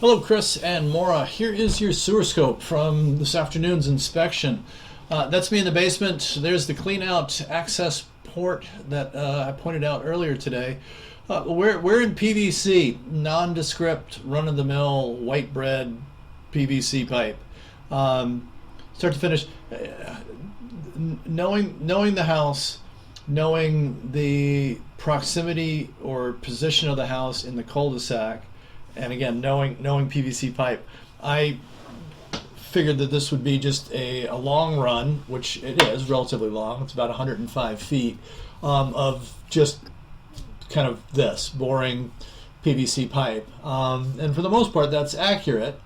Hello, Chris and Maura. Here is your sewer scope from this afternoon's inspection. That's me in the basement. There's the clean out access port that I pointed out earlier today. We're in PVC, nondescript, run-of-the-mill, white bread PVC pipe. Start to finish, knowing the house, knowing the proximity or position of the house in the cul-de-sac, and again knowing PVC pipe, I figured that this would be just a long run, which it is relatively long. It's about 105 feet of just kind of this boring PVC pipe, and for the most part that's accurate.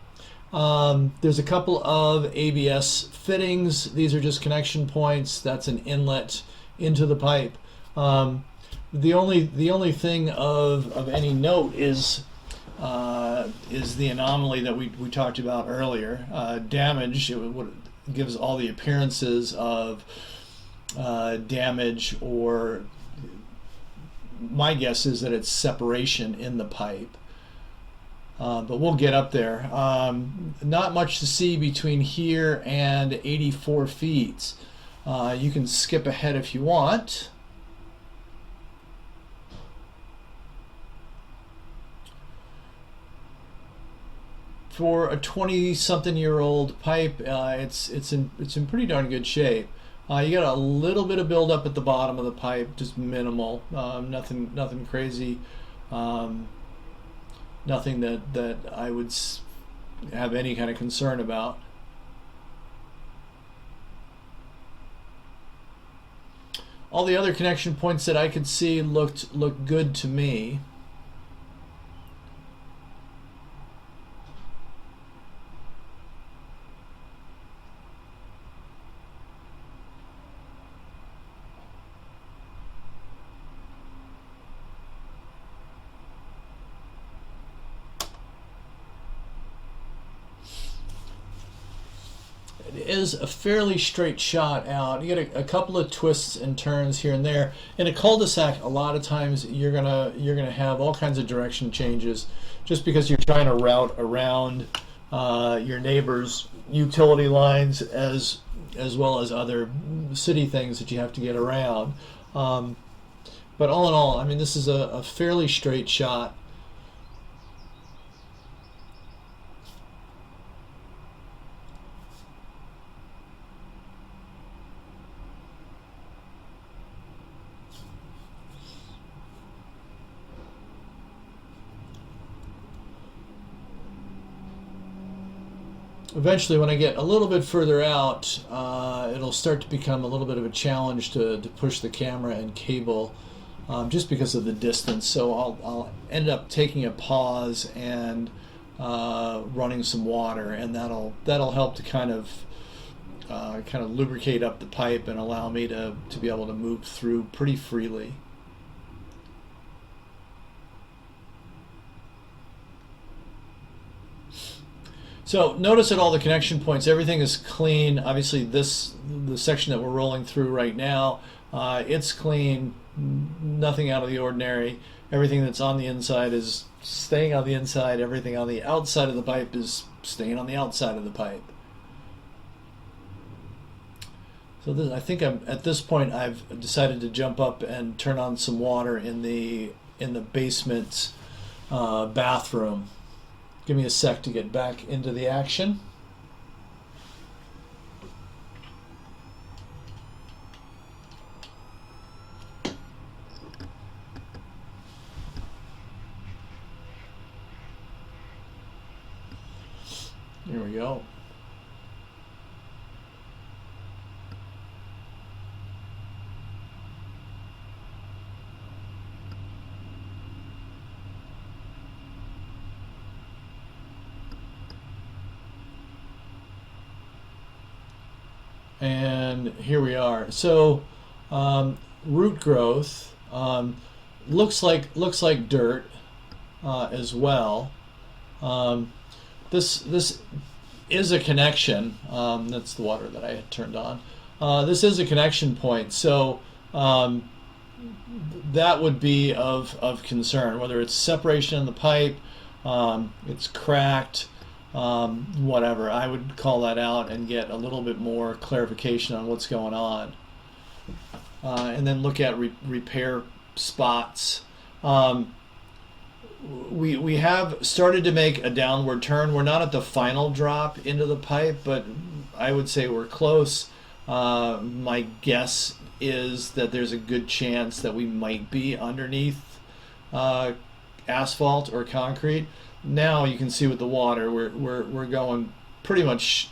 There's a couple of ABS fittings. These are just connection points. That's an inlet into the pipe. The only thing of any note is the anomaly that we talked about earlier. Damage. Gives all the appearances of damage, or my guess is that it's separation in the pipe. But we'll get up there. Not much to see between here and 84 feet. You can skip ahead if you want. For a 20-something-year-old pipe, it's in pretty darn good shape. You got a little bit of buildup at the bottom of the pipe, just minimal. Nothing crazy. Nothing that I would have any kind of concern about. All the other connection points that I could see looked good to me. It is a fairly straight shot out. You get a couple of twists and turns here and there. In a cul-de-sac, a lot of times you're gonna have all kinds of direction changes, just because you're trying to route around your neighbor's utility lines as well as other city things that you have to get around. But all in all, I mean, this is a fairly straight shot. Eventually, when I get a little bit further out, it'll start to become a little bit of a challenge to push the camera and cable, just because of the distance. So I'll end up taking a pause and running some water, and that'll help to kind of lubricate up the pipe and allow me to be able to move through pretty freely. So notice at all the connection points, everything is clean. Obviously, the section that we're rolling through right now, it's clean, nothing out of the ordinary. Everything that's on the inside is staying on the inside. Everything on the outside of the pipe is staying on the outside of the pipe. So I think at this point I've decided to jump up and turn on some water in the basement bathroom. Give me a sec to get back into the action. Here we go. And here we are. So root growth looks like dirt as well. This is a connection. That's the water that I had turned on. This is a connection point, so that would be of concern, whether it's separation in the pipe, It's cracked, whatever. I would call that out and get a little bit more clarification on what's going on. And then look at repair spots. We have started to make a downward turn. We're not at the final drop into the pipe, but I would say we're close. My guess is that there's a good chance that we might be underneath asphalt or concrete. Now you can see with the water, we're going pretty much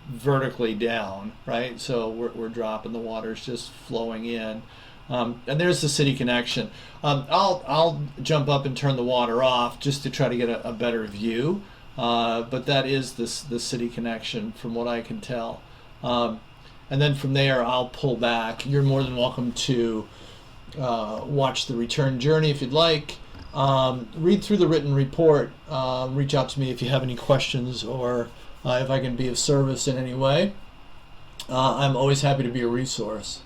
vertically down, right? So we're dropping, the water's just flowing in. And there's the city connection. I'll jump up and turn the water off just to try to get a better view. But that is the city connection from what I can tell. And then from there, I'll pull back. You're more than welcome to watch the return journey if you'd like. Read through the written report. Reach out to me if you have any questions or if I can be of service in any way. I'm always happy to be a resource.